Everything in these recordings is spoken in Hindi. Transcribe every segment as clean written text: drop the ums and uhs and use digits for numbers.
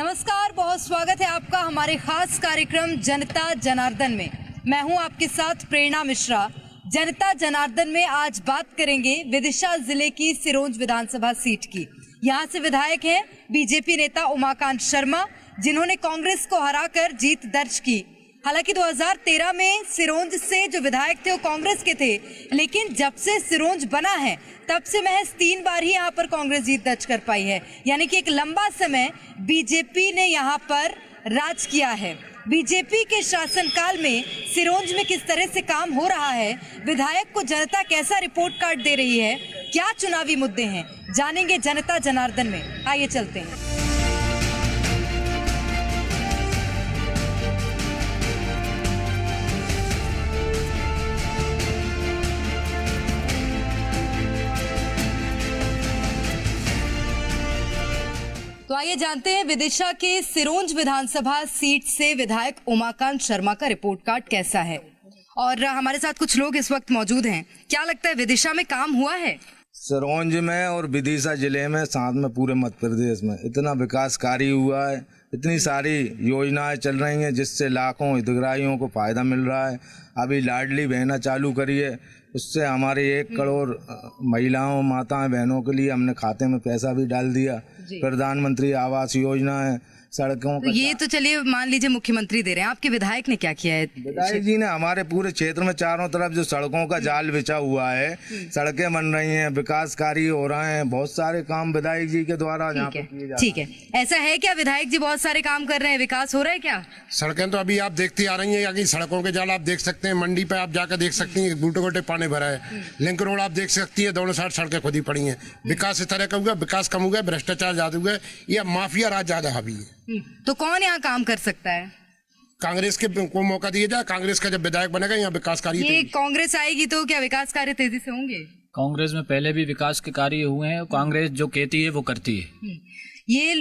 नमस्कार, बहुत स्वागत है आपका हमारे खास कार्यक्रम जनता जनार्दन में। मैं हूं आपके साथ प्रेरणा मिश्रा। जनता जनार्दन में आज बात करेंगे विदिशा जिले की सिरोंज विधानसभा सीट की। यहां से विधायक हैं बीजेपी नेता उमाकांत शर्मा, जिन्होंने कांग्रेस को हराकर जीत दर्ज की। हालांकि 2013 में सिरोंज से जो विधायक थे वो कांग्रेस के थे, लेकिन जब से सिरोंज बना है तब से महज 3 बार ही यहाँ पर कांग्रेस जीत दर्ज कर पाई है। यानी कि एक लंबा समय बीजेपी ने यहाँ पर राज किया है। बीजेपी के शासनकाल में सिरोंज में किस तरह से काम हो रहा है, विधायक को जनता कैसा रिपोर्ट कार्ड दे रही है, क्या चुनावी मुद्दे हैं, जानेंगे जनता जनार्दन में। आइए चलते हैं। तो आइए जानते हैं विदिशा के सिरोंज विधानसभा सीट से विधायक उमाकांत शर्मा का रिपोर्ट कार्ड कैसा है। और हमारे साथ कुछ लोग इस वक्त मौजूद हैं। क्या लगता है, विदिशा में काम हुआ है? सिरोंज में और विदिशा जिले में, साथ में पूरे मध्य प्रदेश में इतना विकास कार्य हुआ है, इतनी सारी योजनाएं चल रही हैं जिससे लाखों हितग्राहियों को फायदा मिल रहा है। अभी लाडली बहना चालू करी है, उससे हमारे 1 करोड़ महिलाओं माताएं बहनों के लिए हमने खाते में पैसा भी डाल दिया। प्रधानमंत्री आवास योजना है, सड़कों तो ये तो चलिए मान लीजिए मुख्यमंत्री दे रहे हैं, आपके विधायक ने क्या किया है? विधायक जी ने हमारे पूरे क्षेत्र में चारों तरफ जो सड़कों का जाल बिछा हुआ है, सड़कें बन रही हैं, विकास कार्य हो रहे हैं, बहुत सारे काम विधायक जी के द्वारा यहाँ पे किए जा रहे हैं। ठीक है, ऐसा है क्या विधायक जी बहुत सारे काम कर रहे हैं, विकास हो रहा है क्या? सड़कें तो अभी आप देखती आ रही हैं, सड़कों के जाल आप देख सकते हैं, मंडी पे आप जाकर देख सकती हैं, बूटे गोटे पानी भरा है। लिंक रोड आप देख सकती है, दोनों साइड सड़कें खुदी पड़ी हैं। विकास इस तरह का हुआ, विकास कम हुआ, भ्रष्टाचार ज्यादा हुआ, या माफिया राज ज्यादा हावी है। तो कौन यहाँ काम कर सकता है? कांग्रेस के को मौका दिया जाए, कांग्रेस का जब विधायक बनेगा यहाँ विकास कार्य। ये कांग्रेस आएगी तो क्या विकास कार्य तेजी से होंगे? कांग्रेस में पहले भी विकास के कार्य हुए हैं, कांग्रेस जो कहती है वो करती है। ये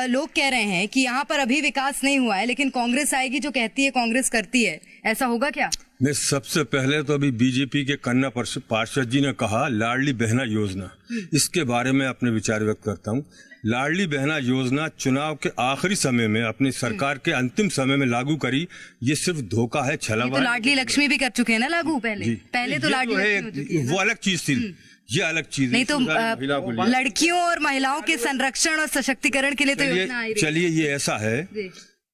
लोग कह रहे हैं कि यहाँ पर अभी विकास नहीं हुआ है, लेकिन कांग्रेस आएगी जो कहती है कांग्रेस करती है, ऐसा होगा क्या? मैं सबसे पहले तो अभी बीजेपी के कन्या पार्षद जी ने कहा लाडली बहना योजना, इसके बारे में अपने विचार व्यक्त करता हूँ। लाडली बहना योजना चुनाव के आखिरी समय में अपनी सरकार के अंतिम समय में लागू करी, ये सिर्फ धोखा है, छलावा। तो लाडली लक्ष्मी भी कर चुके हैं ना लागू पहले तो लाडली वो अलग चीज थी, ये अलग चीज नहीं। तो लड़कियों और महिलाओं के संरक्षण और सशक्तिकरण के लिए तो योजना आई। चलिए, ये ऐसा है,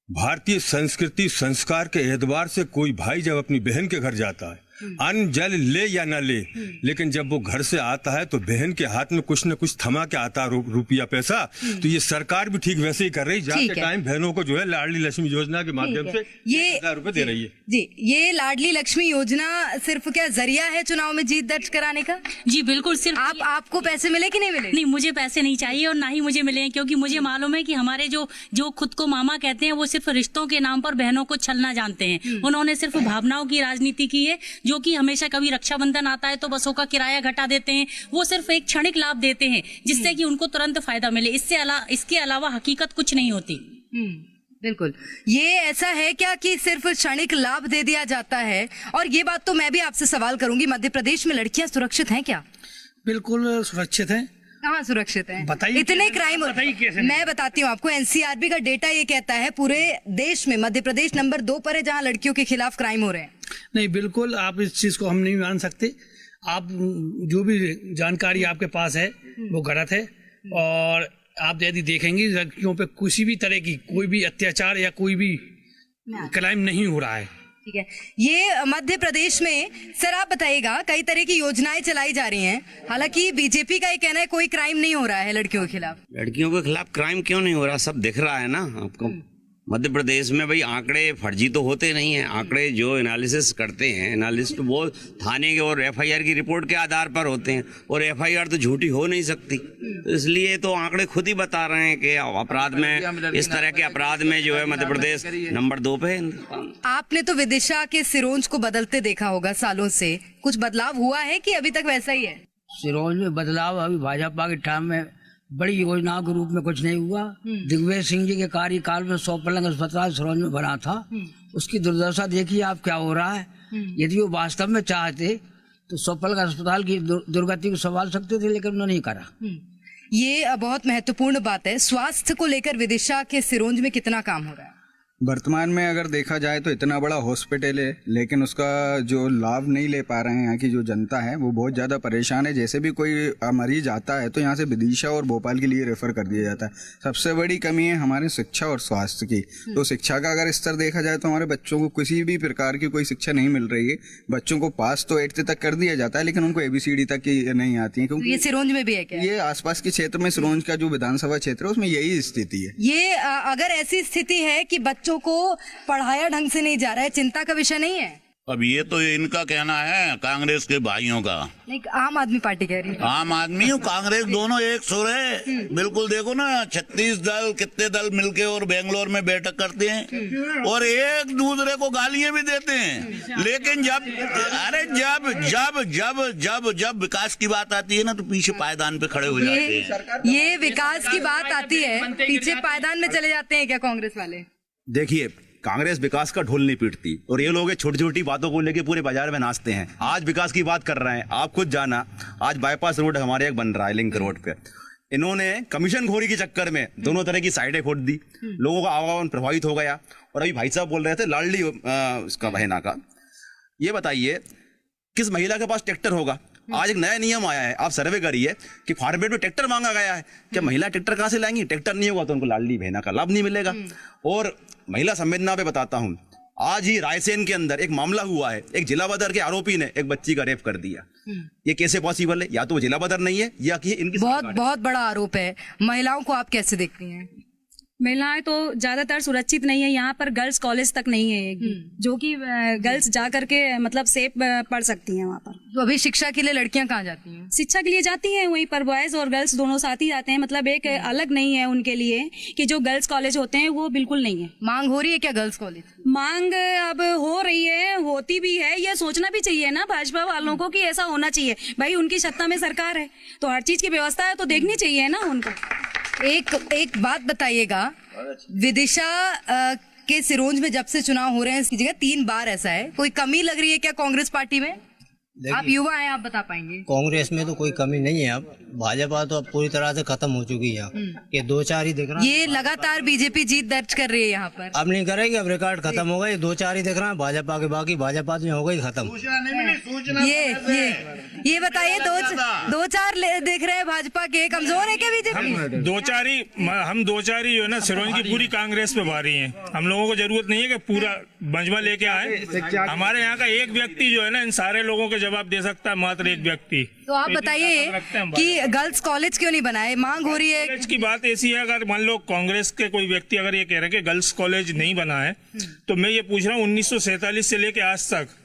भारतीय संस्कृति संस्कार के एतबार से कोई भाई जब अपनी बहन के घर जाता है, अन्न जल ले या न ले, लेकिन जब वो घर से आता है तो बहन के हाथ में कुछ न कुछ थमा के आता है, रुपया पैसा। तो ये सरकार भी ठीक वैसे ही कर रही, जाके टाइम बहनों को जो है लाडली लक्ष्मी योजना के माध्यम से ये 1000 रुपए दे रही है। जी, ये लाडली लक्ष्मी योजना सिर्फ क्या जरिया है चुनाव में जीत दर्ज कराने का? जी बिल्कुल, सिर्फ आपको पैसे मिले कि नहीं मिले? नहीं, मुझे पैसे नहीं चाहिए और ना ही मुझे मिले हैं, क्योंकि मुझे मालूम है कि हमारे जो खुद को मामा कहते हैं वो सिर्फ रिश्तों के नाम पर बहनों को छलना जानते हैं। उन्होंने सिर्फ भावनाओं की राजनीति की है, जो कि हमेशा कभी रक्षाबंधन आता है तो बसों का किराया घटा देते हैं। वो सिर्फ एक क्षणिक लाभ देते हैं जिससे कि उनको तुरंत फायदा मिले, इसके अलावा हकीकत कुछ नहीं होती। बिल्कुल, ये ऐसा है क्या कि सिर्फ क्षणिक लाभ दे दिया जाता है? और ये बात तो मैं भी आपसे सवाल करूंगी, मध्य प्रदेश में लड़कियां सुरक्षित हैं क्या? बिल्कुल सुरक्षित हैं। कहाँ सुरक्षित है? बताइए, इतने क्राइम। मैं बताती हूँ आपको, एनसीआरबी का डेटा ये कहता है पूरे देश में मध्य प्रदेश नंबर 2 पर है जहाँ लड़कियों के खिलाफ क्राइम हो रहे हैं। नहीं, बिल्कुल आप इस चीज को हम नहीं मान सकते। आप जो भी जानकारी आपके पास है वो गलत है। और आप यदि देखेंगे लड़कियों पे किसी भी तरह की कोई भी अत्याचार या कोई भी क्राइम नहीं हो रहा है। ठीक है, ये मध्य प्रदेश में सर आप बताइएगा, कई तरह की योजनाएं चलाई जा रही हैं, हालांकि बीजेपी का ये कहना है कोई क्राइम नहीं हो रहा है लड़कियों के खिलाफ। लड़कियों के खिलाफ क्राइम क्यों नहीं हो रहा? सब दिख रहा है ना आपको। मध्य प्रदेश में भाई आंकड़े फर्जी तो होते नहीं हैं। आंकड़े जो एनालिसिस करते हैं एनालिस्ट, वो थाने के और एफआईआर की रिपोर्ट के आधार पर होते हैं, और एफआईआर तो झूठी हो नहीं सकती। तो इसलिए तो आंकड़े खुद ही बता रहे हैं कि अपराध में, इस तरह के अपराध में जो है मध्य प्रदेश नंबर 2 पे है। आपने तो विदिशा के सिरोंज को बदलते देखा होगा सालों से, कुछ बदलाव हुआ है कि अभी तक वैसा ही है? सिरोंज में बदलाव अभी भाजपा के टाइम में बड़ी योजनाओं के रूप में कुछ नहीं हुआ। दिग्विजय सिंह जी के कार्यकाल में 100 पलंग अस्पताल सिरोंज में बना था। उसकी दुर्दशा देखिए आप क्या हो रहा है। यदि वो वास्तव में चाहते तो 100 पलंग अस्पताल की दुर्गति को संभाल सकते थे, लेकिन उन्होंने नहीं करा। ये बहुत महत्वपूर्ण बात है। स्वास्थ्य को लेकर विदिशा के सिरोंज में कितना काम हो रहा है? वर्तमान में अगर देखा जाए तो इतना बड़ा हॉस्पिटल है, लेकिन उसका जो लाभ नहीं ले पा रहे हैं यहाँ की जो जनता है, वो बहुत ज़्यादा परेशान है। जैसे भी कोई मरीज आता है तो यहाँ से विदिशा और भोपाल के लिए रेफर कर दिया जाता है। सबसे बड़ी कमी है हमारे शिक्षा और स्वास्थ्य की। तो शिक्षा का अगर स्तर देखा जाए तो हमारे बच्चों को किसी भी प्रकार की कोई शिक्षा नहीं मिल रही है। बच्चों को पास तो 8th तक कर दिया जाता है, लेकिन उनको ABCD तक की नहीं आती है। क्योंकि ये सिरोंज में भी है क्या? ये आसपास के क्षेत्र में सिरोंज का जो विधानसभा क्षेत्र है उसमें यही स्थिति है। ये अगर ऐसी स्थिति है कि बच्चों को पढ़ाया ढंग से नहीं जा रहा है, चिंता का विषय नहीं है? अब ये तो इनका कहना है, कांग्रेस के भाइयों का। नहीं, आम आदमी पार्टी कह रही है। आम आदमी और कांग्रेस दोनों एक सुर है। बिल्कुल देखो ना, 36 दल कितने दल मिलके और बेंगलोर में बैठक करते हैं और एक दूसरे को गालियां भी देते हैं। लेकिन जब विकास की बात आती है ना तो पीछे पायदान पे खड़े हो जाते हैं। ये विकास की बात आती है, पीछे पायदान में चले जाते हैं क्या कांग्रेस वाले? देखिए, कांग्रेस विकास का ढोल नहीं पीटती और ये लोग छोटी छोटी बातों को लेके पूरे बाजार में नाचते हैं। आज विकास की बात कर रहे हैं, आप खुद जाना, आज बाईपास रोड हमारे एक बन रहा है लिंक रोड पे। इन्होंने कमीशन खोरी के चक्कर में दोनों तरह की साइडें खोद दी, लोगों का आवागमन प्रभावित हो गया। और अभी भाई साहब बोल रहे थे लाडली उसका बहना का, ये बताइए किस महिला के पास ट्रैक्टर होगा? आज एक नया नियम आया है, आप सर्वे करिए कि फार्मेट में ट्रैक्टर मांगा गया है। क्या महिला ट्रैक्टर कहाँ से लाएंगी? ट्रैक्टर नहीं होगा तो उनको लाडली बहना का लाभ नहीं मिलेगा। और महिला संवेदना पे बताता हूँ, आज ही रायसेन के अंदर एक मामला हुआ है, एक जिला बदर के आरोपी ने एक बच्ची का रेप कर दिया। ये कैसे पॉसिबल है? या तो वो जिला बदर नहीं है या कि इनकी बहुत बड़ा आरोप है। महिलाओं को आप कैसे देखती हैं? महिलाएं तो ज्यादातर सुरक्षित नहीं है। यहाँ पर गर्ल्स कॉलेज तक नहीं है जो कि गर्ल्स जा करके मतलब सेफ पढ़ सकती हैं वहाँ पर। तो अभी शिक्षा के लिए लड़कियां कहाँ जाती हैं? शिक्षा के लिए जाती हैं वहीं पर, बॉयज और गर्ल्स दोनों साथ ही जाते हैं। मतलब एक अलग नहीं है उनके लिए कि जो गर्ल्स कॉलेज होते हैं वो बिल्कुल नहीं है। मांग हो रही है क्या गर्ल्स कॉलेज? मांग अब हो रही है, होती भी है। ये सोचना भी चाहिए ना भाजपा वालों को कि ऐसा होना चाहिए। भाई उनकी सत्ता में सरकार है तो हर चीज की व्यवस्था है तो देखनी चाहिए ना उनको। एक बात बताइएगा, विदिशा के सिरोंज में जब से चुनाव हो रहे हैं इसकी जगह 3 बार ऐसा है, कोई कमी लग रही है क्या कांग्रेस पार्टी में? आप युवा हैं, आप बता पाएंगे। कांग्रेस में तो कोई कमी नहीं है। अब भाजपा तो अब पूरी तरह से खत्म हो चुकी है। ये 2-4 ही दिख रहा है। ये लगातार बीजेपी जीत दर्ज कर रही है यहाँ पर। अब नहीं करेगी, अब रिकॉर्ड खत्म हो गया। 2-4 ही दिख रहा है भाजपा के, बाकी भाजपा तो हो गई खत्म। ये बताइए, 2-4 दिख रहे हैं भाजपा के, कमजोर है क्या बीजेपी? 2-4 ही, हम 2-4 ही जो है ना सिरोंज की पूरी कांग्रेस पे भारी है। हम लोगों को जरूरत नहीं है कि पूरा मंजमा लेके आए। हमारे यहाँ का एक व्यक्ति जो है ना इन सारे लोगों के जवाब दे सकता है, मात्र एक व्यक्ति। तो आप बताइए कि गर्ल्स कॉलेज क्यों नहीं बनाए? मांग हो रही है। कॉलेज की बात ऐसी है, अगर मान लो कांग्रेस के कोई व्यक्ति अगर ये कह रहे हैं कि गर्ल्स कॉलेज नहीं बना है, तो मैं ये पूछ रहा हूँ 1947 से लेके आज तक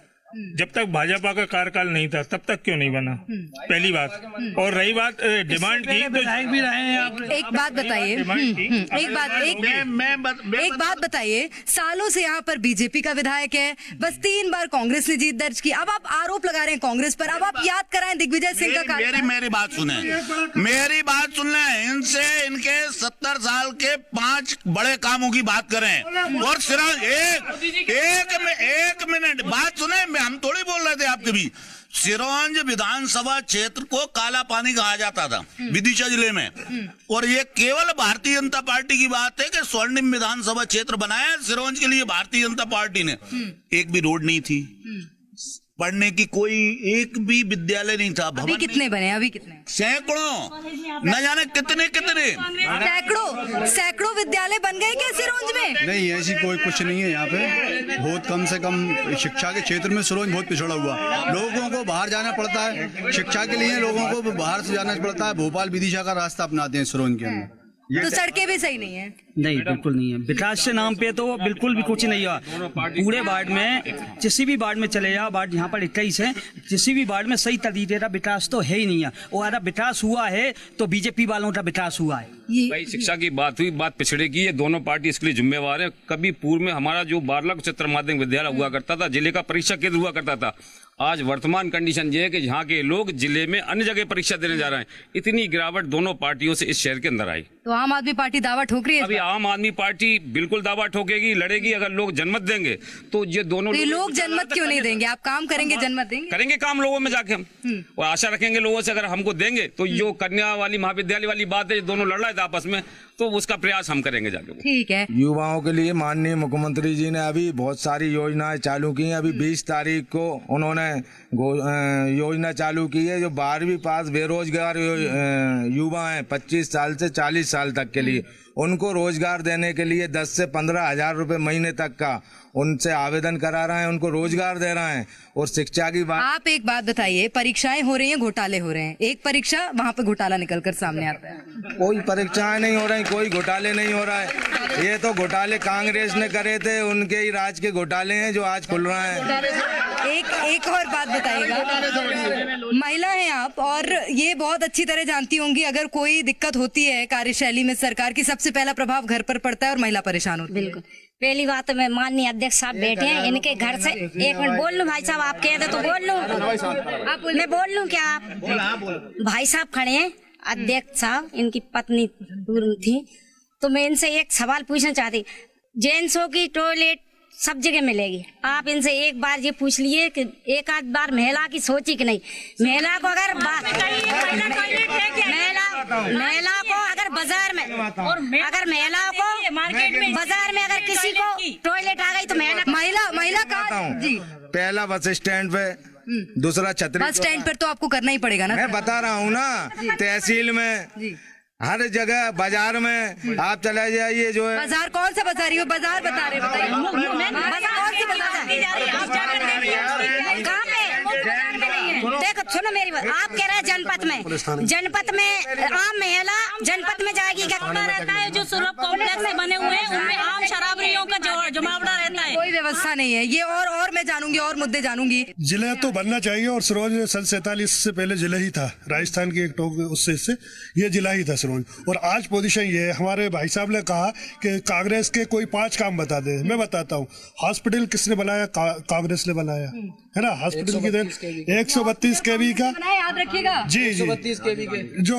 जब तक भाजपा का कार्यकाल नहीं था तब तक क्यों नहीं बना? पहली बात। और रही बात डिमांड की, तो भी रहे हैं आप। एक बात बताइए, एक बात बताइए, सालों से यहाँ पर बीजेपी का विधायक है, बस 3 बार कांग्रेस ने जीत दर्ज की। अब आप आरोप लगा रहे हैं कांग्रेस पर। अब आप याद कराएं दिग्विजय सिंह का कार्यकाल। मेरी बात सुने, इनसे इनके 70 साल के 5 बड़े कामों की बात करें और सिर्फ एक मिनट बात सुने। हम थोड़ी बोल रहे थे आपके भी। सिरोंज विधानसभा क्षेत्र को काला पानी कहा जाता था विदिशा जिले में, और ये केवल भारतीय जनता पार्टी की बात है कि स्वर्णिम विधानसभा क्षेत्र बनाया सिरोंज के लिए भारतीय जनता पार्टी ने। एक भी रोड नहीं थी, पढ़ने की कोई एक भी विद्यालय नहीं था। अभी कितने बने? अभी कितने? सैकड़ों, न जाने कितने सैकड़ों विद्यालय बन गए क्या सिरोंज में? नहीं, ऐसी कोई कुछ नहीं है यहाँ पे। बहुत कम से कम शिक्षा के क्षेत्र में सिरोंज बहुत पिछड़ा हुआ। लोगों को बाहर जाना पड़ता है शिक्षा के लिए, लोगों को बाहर से जाना पड़ता है। भोपाल विदिशा का रास्ता अपनाते हैं सिरोंज के अंदर। तो सड़कें भी सही नहीं है? नहीं, बिल्कुल नहीं है। विकास के नाम पे तो बिल्कुल भी कुछ नहीं हुआ। पूरे वार्ड में, किसी भी वार्ड में चले जाओ, वार्ड यहाँ पर 21 है, किसी भी वार्ड में सही तरीके का विकास तो है ही नहीं है। और अगर विकास हुआ है तो बीजेपी वालों का विकास हुआ है। भाई शिक्षा की बात हुई, बात पिछड़े की, ये दोनों पार्टी इसके लिए जिम्मेवार है। कभी पूर्व में हमारा जो बारला उच्चतर माध्यमिक विद्यालय हुआ करता था, जिले का परीक्षा केंद्र हुआ करता था, आज वर्तमान कंडीशन ये है कि यहाँ के लोग जिले में अन्य जगह परीक्षा देने जा रहे हैं। इतनी गिरावट दोनों पार्टियों से इस शहर के अंदर आई। तो आम आदमी पार्टी दावा ठोक रही है। अभी आम आदमी पार्टी बिल्कुल दावा ठोकेगी, लड़ेगी। अगर लोग जनमत देंगे तो ये दोनों तो लोग जनमत क्यों नहीं देंगे? आप काम करेंगे, जनमत देंगे? करेंगे काम लोगों में जाके हम, और आशा रखेंगे लोगों से अगर हमको देंगे तो जो कन्या वाली महाविद्यालय वाली बात है, दोनों लड़ रहे थे आपस में, तो उसका प्रयास हम करेंगे जाके। ठीक है। युवाओं के लिए माननीय मुख्यमंत्री जी ने अभी बहुत सारी योजनाएं चालू की हैं। अभी 20 तारीख को उन्होंने योजना चालू की है, जो 12वीं पास बेरोजगार युवा हैं 25 साल से 40 साल तक के लिए, उनको रोजगार देने के लिए 10 से 15 हजार रुपए महीने तक का उनसे आवेदन करा रहे हैं, उनको रोजगार दे रहे हैं। और शिक्षा की बात, आप एक बात बताइए, परीक्षाएं हो रही हैं, घोटाले हो रहे हैं, एक परीक्षा वहाँ पे घोटाला निकलकर सामने आता है। कोई परीक्षाएं नहीं हो रही, कोई घोटाले नहीं हो रहा है। ये तो घोटाले कांग्रेस ने करे थे, उनके ही राज के घोटाले हैं जो आज खुल रहे हैं। एक और बात बताइएगा, महिला हैं आप और ये बहुत अच्छी तरह जानती होंगी, अगर कोई दिक्कत होती है कार्यशैली में सरकार की, सबसे पहला प्रभाव घर पर पड़ता है और महिला परेशान होती है। बिल्कुल। पहली बात में माननीय अध्यक्ष साहब बैठे हैं, इनके घर से एक मिनट बोल लूं भाई साहब, आप कह दे तो बोल लूं, मैं बोल लूं क्या? आप भाई साहब खड़े हैं, अध्यक्ष साहब, इनकी पत्नी थी, तो मैं इनसे एक सवाल पूछना चाहती। जेंट्सों की टॉयलेट सब जगह मिलेगी, आप इनसे एक बार ये पूछ लिए कि एक आध बार महिला की सोची कि नहीं, महिला को अगर महिला को अगर बाजार में, अगर महिला को मार्केट में, बाजार में अगर किसी को टॉयलेट आ गई तो महिला का जी, पहला बस स्टैंड पे, दूसरा छतरी, बस स्टैंड पर तो आपको करना ही पड़ेगा ना। मैं बता रहा हूँ ना, तहसील में, हर जगह, बाजार में आप चले जाइए। जो है बाजार, कौन सा बाजार है? बाजार बता रहे, बताइए कौन सी कहाँ पे? देखो सुनो मेरी बात, आप कह रहे हैं जनपद में आम महिला जनपद में जाएगी क्या? रहता है जो सुलभ कॉम्प्लेक्स बने हुए हैं, उनमें आम शराबियों का जमावड़ा रहता है, कोई व्यवस्था नहीं है। ये और मैं जानूंगी, और मुद्दे जानूंगी। जिले तो बनना चाहिए, और सिरोंज सन 47 से पहले जिला ही था, राजस्थान की एक टोक उससे ये जिला ही था सिरोंज। और आज पोजीशन ये है, हमारे भाई साहब ने कहा कि कांग्रेस के कोई 5 काम बता दे, मैं बताता हूँ। हॉस्पिटल किसने बनाया? कांग्रेस ने बनाया है ना। हॉस्पिटल की 132 kV का, याद रखिएगा, जी 132 kV के जो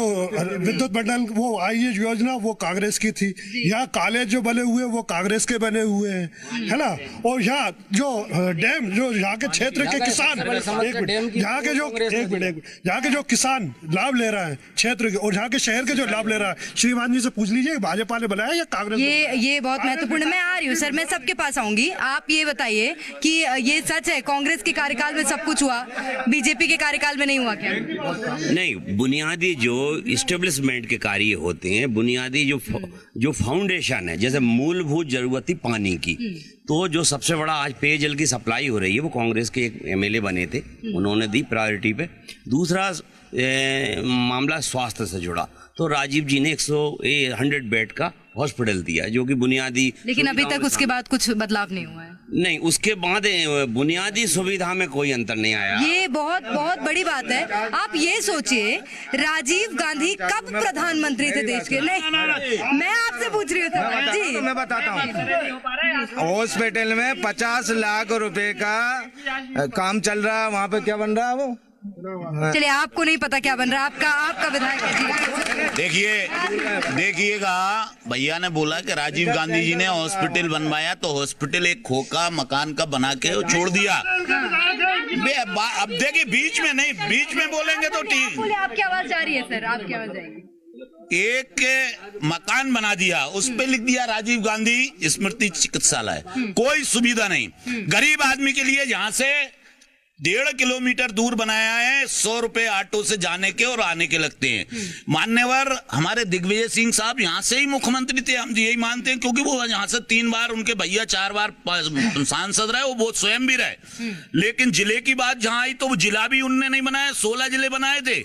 विद्युत मंडल वो आई योजना, वो कांग्रेस की थी। यहाँ कॉलेज जो बने हुए वो कांग्रेस के बने हुए हैं, है ना। और यहाँ जो डैम, जो यहाँ के क्षेत्र के किसान, यहाँ के जो किसान लाभ ले रहे हैं क्षेत्र के, और यहाँ के शहर के जो लाभ ले रहा है, श्रीमान जी से पूछ लीजिए भाजपा ने बनाया या कांग्रेस? ये बहुत महत्वपूर्ण। मैं आ रही हूँ सर, मैं सबके पास आऊंगी। आप ये बताइए कि ये सच है कांग्रेस के कार्यकाल में सब कुछ हुआ, बीजेपी के कार्यकाल में नहीं हुआ क्या? नहीं, बुनियादी जो इस्टेब्लिशमेंट के कार्य होते हैं, बुनियादी जो फाउंडेशन है, जैसे मूलभूत जरूरत थी पानी की, तो जो सबसे बड़ा आज पेयजल की सप्लाई हो रही है वो कांग्रेस के एक एमएलए बने थे, उन्होंने दी प्रायोरिटी पे। दूसरा मामला स्वास्थ्य से जुड़ा, तो राजीव जी ने 100 बेड का हॉस्पिटल दिया, जो कि बुनियादी, लेकिन अभी तक उसके बाद कुछ बदलाव नहीं हुआ है। नहीं, उसके बाद बुनियादी सुविधा में कोई अंतर नहीं आया। ये बहुत बहुत बड़ी बात है। आप ये सोचिए, राजीव गांधी कब प्रधानमंत्री थे देश के? नहीं, मैं आपसे पूछ रही हूँ जी। मैं बताता हूँ, हॉस्पिटल में 50 लाख रुपए का काम चल रहा है, वहाँ पे क्या बन रहा है वो? चलिए, आपको नहीं पता क्या बन रहा है, आपका विधायक है। देखिएगा, भैया ने बोला कि राजीव गांधी जी ने हॉस्पिटल बनवाया, तो हॉस्पिटल एक खोखा मकान का बना के छोड़ दिया। अब देखिए, बीच में बोलेंगे तो ठीक। आपकी आवाज जा रही है सर, आपकी आवाज जाएगी। एक मकान बना दिया, उस पे लिख दिया राजीव गांधी स्मृति चिकित्सालय, कोई सुविधा नहीं। गरीब आदमी के लिए जहां से 1.5 किलोमीटर दूर बनाया है, 100 रुपए ऑटो से जाने के और आने के लगते हैं। मान्यवर हमारे दिग्विजय सिंह साहब यहाँ से ही मुख्यमंत्री थे, हम यही मानते हैं, क्योंकि वो यहाँ से 3 बार, उनके भैया 4 बार सांसद रहे, वो बहुत स्वयं भी रहे। लेकिन जिले की बात जहां आई तो वो जिला भी उनने नहीं बनाया, 16 जिले बनाए थे,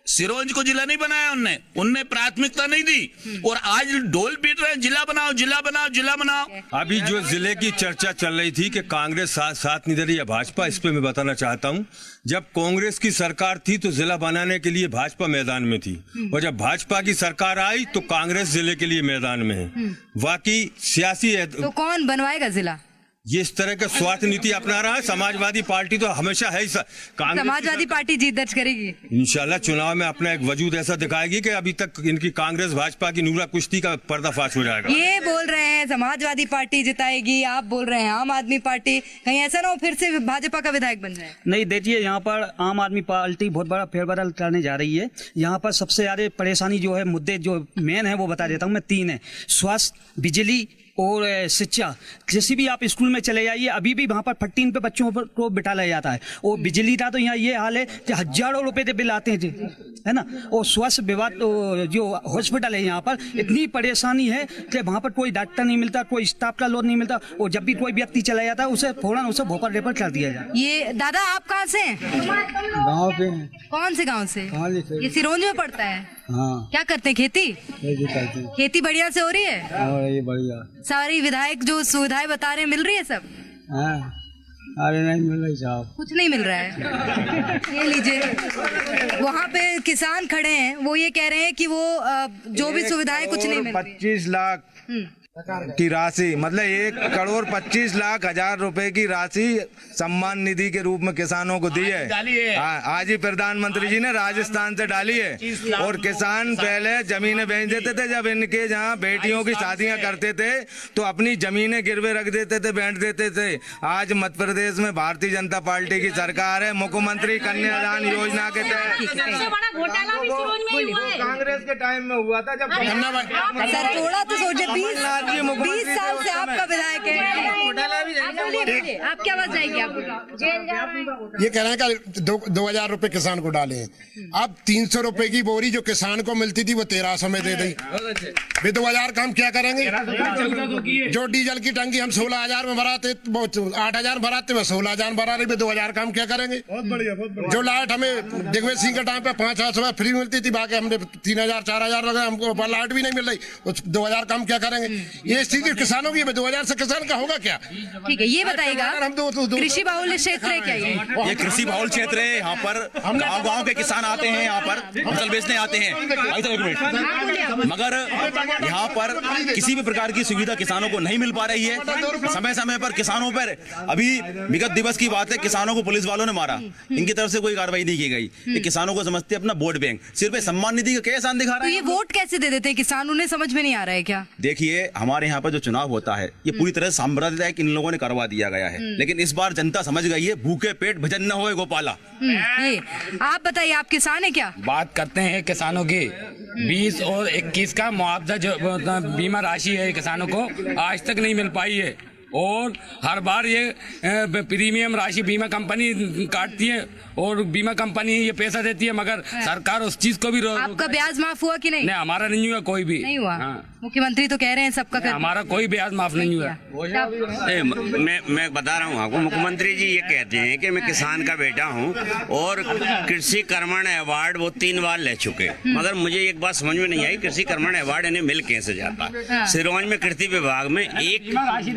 सिरोंज को जिला नहीं बनाया उनने प्राथमिकता नहीं दी। और आज ढोल पीट रहे हैं, जिला बनाओ, जिला बनाओ, जिला बनाओ। अभी जो जिले की चर्चा चल रही थी कि कांग्रेस साथ नहीं दे रही है भाजपा, इस पे मैं बताना चाहता हूं, जब कांग्रेस की सरकार थी तो जिला बनाने के लिए भाजपा मैदान में थी, और जब भाजपा की सरकार आई तो कांग्रेस जिले के लिए मैदान में है। बाकी सियासी तो कौन बनवाएगा जिला? ये इस तरह का स्वार्थ नीति अपना रहा है। समाजवादी पार्टी तो हमेशा है ही समाजवादी पार्टी जीत दर्ज करेगी इंशाल्लाह। चुनाव में अपना एक वजूद ऐसा दिखाएगी कि अभी तक इनकी कांग्रेस भाजपा की नूरा कुश्ती का पर्दाफाश हो जाएगा। ये बोल रहे हैं समाजवादी पार्टी जिताएगी, आप बोल रहे हैं आम आदमी पार्टी, कहीं ऐसा ना हो फिर से भाजपा का विधायक बन जाए? नहीं, देखिए यहाँ पर आम आदमी पार्टी बहुत बड़ा फेरबदल करने जा रही है। यहाँ पर सबसे ज्यादा परेशानी जो है, मुद्दे जो मेन है वो बता देता हूँ मैं, 3 है। स्वास्थ्य, बिजली और शिक्षा। किसी भी आप स्कूल में चले जाइए, अभी भी वहाँ पर 15 पे बच्चों को बिठा लिया जाता है। और बिजली का तो यहाँ ये हाल है कि हजारों रुपए के बिल आते हैं जी, है ना। और स्वास्थ्य विभाग तो जो हॉस्पिटल है यहाँ पर इतनी परेशानी है कि वहाँ पर कोई डॉक्टर नहीं मिलता, कोई स्टाफ का लोड नहीं मिलता। और जब भी कोई व्यक्ति चला जाता है उसे फौरन उसे भोपाल रेफर कर दिया जाए। ये दादा आप कहाँ से हैं? गाँव पे। कौन से गाँव से? ये सिरोंज में पड़ता है। हाँ। क्या करते हैं? खेती खेती बढ़िया से हो रही है? ये बढ़िया। सारी विधायक जो सुविधाएं बता रहे हैं मिल रही है सब? हाँ। अरे नहीं मिल रही साहब, कुछ नहीं मिल रहा है। ये लीजिए, वहाँ पे किसान खड़े हैं, वो ये कह रहे हैं कि वो जो भी सुविधाएं कुछ नहीं मिल रही। 25 लाख की राशि, मतलब 1,25,00,000 रुपए की राशि सम्मान निधि के रूप में किसानों को दी है। आज ही प्रधानमंत्री जी ने राजस्थान से डाली है। और किसान पहले जमीनें बेच देते थे, जब इनके जहाँ बेटियों की शादियां करते थे तो अपनी जमीनें गिरवे रख देते थे, बेच देते थे। आज मध्य प्रदेश में भारतीय जनता पार्टी की सरकार है, मुख्यमंत्री कन्यादान योजना के तहत। कांग्रेस के टाइम में हुआ था जब। सर थोड़ा तो सोचे, 20 साल से आपका विधायक है, आप क्या बात जाएगी? ये कह रहे हैं कि 2,000 रुपए किसान को डाले हैं। अब 300 रुपए की बोरी जो किसान को मिलती थी वो 1300 में दे दी। वे 2,000 का हम क्या करेंगे? जो डीजल की टंकी हम 16,000 में भराते, 8,000 भराते, वो 16,000 भरा रही, 2,000 का हम क्या करेंगे? जो लाइट हमें दिग्विजय सिंह के टाइम पे 500 फ्री मिलती थी, बाकी हमने 3,000 4,000 लगा, हमको लाइट भी नहीं मिल रही, 2,000 का हम क्या करेंगे? ये स्थिति किसानों की, 2,000 से किसान का होगा क्या? ठीक है, ये बताइएगा, कृषि बाहुल्य क्षेत्र है क्या ये कृषि बाहुल्य क्षेत्र है। यहाँ पर गाँव के किसान आते हैं, यहाँ पर फसल बेचने आते हैं। मगर यहाँ पर किसी भी प्रकार की सुविधा किसानों को नहीं मिल पा रही है। समय समय पर किसानों पर, अभी विगत दिवस की बात है, किसानों को पुलिस वालों ने मारा, इनकी तरफ से कोई कार्रवाई नहीं की गई। ये किसानों को समझते अपना वोट बैंक, सिर्फ सम्मान निधि का क्या एहसान दिखा रहा है। तो ये वोट कैसे दे देते हैं किसान, उन्हें समझ में नहीं आ रहा है क्या? देखिए, हमारे यहाँ पर जो चुनाव होता है ये पूरी तरह सांप्रदायिक इन लोगों ने करवा दिया गया है। लेकिन इस बार जनता समझ गई है, भूखे पेट भजन न होए गोपाला। ये आप बताइए, आप किसान है क्या? बात करते हैं किसानों की, 20 और 21 का मुआवजा जो बीमा राशि है किसानों को आज तक नहीं मिल पाई है। और हर बार ये प्रीमियम राशि बीमा कंपनी काटती है और बीमा कंपनी ये पैसा देती है, मगर सरकार उस चीज को भी आपका ब्याज माफ हुआ कि नहीं? नहीं, हमारा नहीं हुआ, कोई भी नहीं हुआ। मुख्यमंत्री तो कह रहे हैं सबका हमारा कोई ब्याज माफ नहीं हुआ। मैं बता रहा हूँ आपको, मुख्यमंत्री जी ये कहते हैं कि मैं किसान का बेटा हूँ और कृषि कर्मण अवार्ड वो 3 बार ले चुके, मगर मुझे एक बात समझ में नहीं आई, कृषि कर्मण अवार्ड इन्हें मिल कैसे जाता है? सिरोंज में कृषि विभाग में एक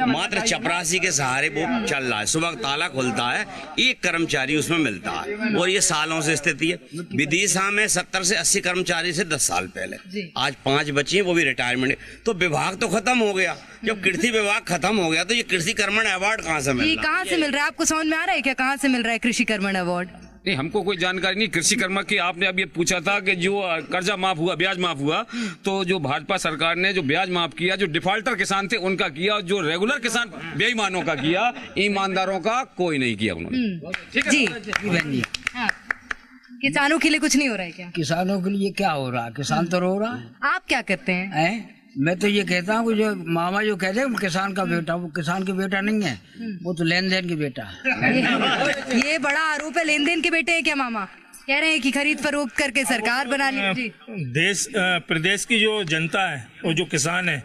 मात्र चपरासी के सहारे वो चल रहा है। सुबह ताला खुलता है, एक कर्मचारी उसमें मिलता है और ये सालों से स्थिति है। विदिशा में 70 से 80 कर्मचारी से 10 साल पहले, आज 5 बच्चे हैं, वो भी रिटायरमेंट। तो विभाग तो खत्म हो गया। जब कृषि विभाग खत्म हो गया तो ये कृषि कर्मण अवार्ड कहाँ से मिल रहा है? कहाँ से मिल रहा है? आपको समझ में आ रहा है क्या कहाँ से मिल रहा है कृषि कर्मण अवार्ड? नहीं, हमको कोई जानकारी नहीं कृषि कर्म की। आपने अब ये पूछा था कि जो कर्जा माफ हुआ, ब्याज माफ हुआ, तो जो भाजपा सरकार ने जो ब्याज माफ किया, जो डिफॉल्टर किसान थे उनका किया, और जो रेगुलर किसान बेईमानों का किया, ईमानदारों का कोई नहीं किया उन्होंने। जी, किसानों के लिए कुछ नहीं हो रहा है क्या? किसानों के लिए क्या हो रहा है? किसान तो रो रहा है। आप क्या करते हैं? मैं तो ये कहता हूँ, जो मामा जो कहते हैं किसान का बेटा, वो किसान के बेटा नहीं है, वो तो लेन देन के बेटा है। ये बड़ा आरोप है, लेन देन के बेटे हैं क्या मामा? कह रहे हैं कि खरीद फरोख्त करके सरकार बना ली। देश प्रदेश की जो जनता है और जो किसान है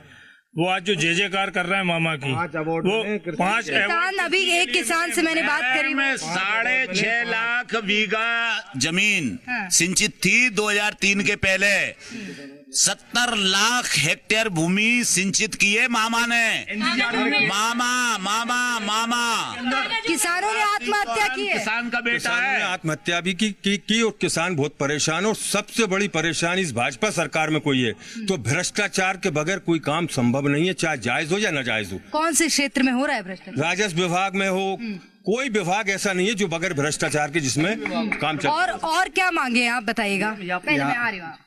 वो आज जो जय जयकार कर रहा है मामा की, वो 5 किसान, अभी एक किसान से मैंने बात करी, 6.5 लाख बीघा जमीन सिंचित थी 2003 के पहले। 70 लाख हेक्टेयर भूमि सिंचित की है मामा ने। मामा किसानों ने आत्महत्या की है। किसान का बेटा किसानों ने है। आत्महत्या भी की और किसान बहुत परेशान। और सबसे बड़ी परेशानी इस भाजपा सरकार में कोई है तो भ्रष्टाचार के बगैर कोई काम संभव नहीं है, चाहे जायज हो या नाजायज हो। कौन से क्षेत्र में हो रहा है भ्रष्टाचार? राजस्व विभाग में हो, कोई विभाग ऐसा नहीं है जो बगैर भ्रष्टाचार के जिसमें काम चल। और क्या मांगे आप बताइएगा? पहले मैं आ रही हूँ।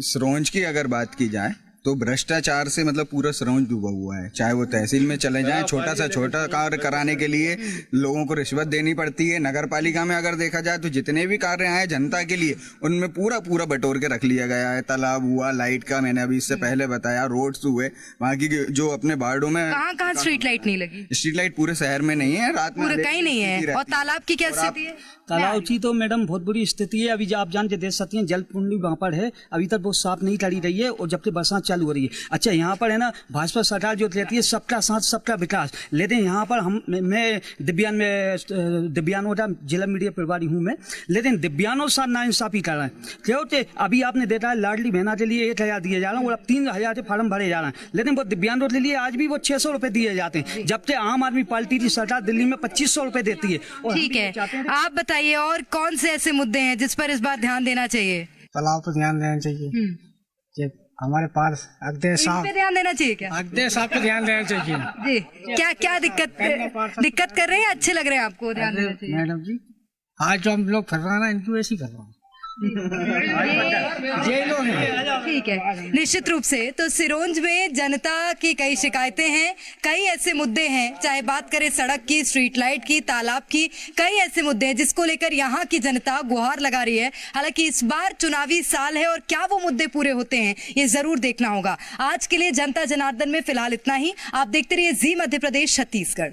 सिरोंज की अगर बात की जाए तो भ्रष्टाचार से मतलब पूरा सिरोंज डूबा हुआ है। चाहे वो तहसील में चले जाएं, छोटा से छोटा कार्य कराने के लिए लोगों को रिश्वत देनी पड़ती है। नगर पालिका में अगर देखा जाए तो जितने भी कार्य आए जनता के लिए उनमें पूरा बटोर के रख लिया गया है। तालाब हुआ, लाइट का मैंने अभी इससे पहले बताया, रोड्स हुए, वहाँ की जो अपने वार्डों में कहाँ स्ट्रीट लाइट नहीं लगी? स्ट्रीट लाइट पूरे शहर में नहीं है, रात में कहीं नहीं है। और तालाब की क्या स्थिति है? तालाब की तो मैडम बहुत बुरी स्थिति है। अभी आप जान के देख सकती हैं, जल कुंडी वहाँ पर है, अभी तक वो साफ नहीं करी रही है और जब से बरसात चालू हो रही है। अच्छा, यहाँ पर है ना भाजपा सरकार जो रहती है सबका साथ सबका विकास, लेकिन यहाँ पर मैं दिव्यांगों का जिला मीडिया प्रभारी हूँ मैं, लेकिन दिव्यांगों साथ नाइंसाफी कर रहे हैं। क्या होते अभी आपने देखा है लाडली बहना के लिए 1000 दिए जा रहे हैं और अब 3000 के फार्म भरे जा रहे हैं, लेकिन वो दिव्यांगों के लिए आज भी वो 600 रुपए दिए जाते हैं, जबकि आम आदमी पार्टी की सरकार दिल्ली में 2500 रुपए देती है। ठीक है, आप बताइए और कौन से ऐसे मुद्दे हैं जिस पर इस बार ध्यान देना चाहिए? तालाब पर ध्यान देना चाहिए। हमारे पास अगदे साहब पे ध्यान देना चाहिए क्या? अगदे साहब पे ध्यान देना चाहिए जी। क्या दिक्कत कर रहे हैं? अच्छे लग रहे हैं आपको? ध्यान देना चाहिए मैडम जी। आज जो हम लोग कर रहे हैं ना, इनको ऐसे ही कर रहे हैं। ठीक है, निश्चित रूप से तो सिरोंज में जनता की कई शिकायतें हैं, कई ऐसे मुद्दे हैं, चाहे बात करें सड़क की, स्ट्रीट लाइट की, तालाब की, कई ऐसे मुद्दे हैं जिसको लेकर यहाँ की जनता गुहार लगा रही है। हालांकि इस बार चुनावी साल है और क्या वो मुद्दे पूरे होते हैं ये जरूर देखना होगा। आज के लिए जनता जनार्दन में फिलहाल इतना ही। आप देखते रहिए जी मध्य प्रदेश छत्तीसगढ़।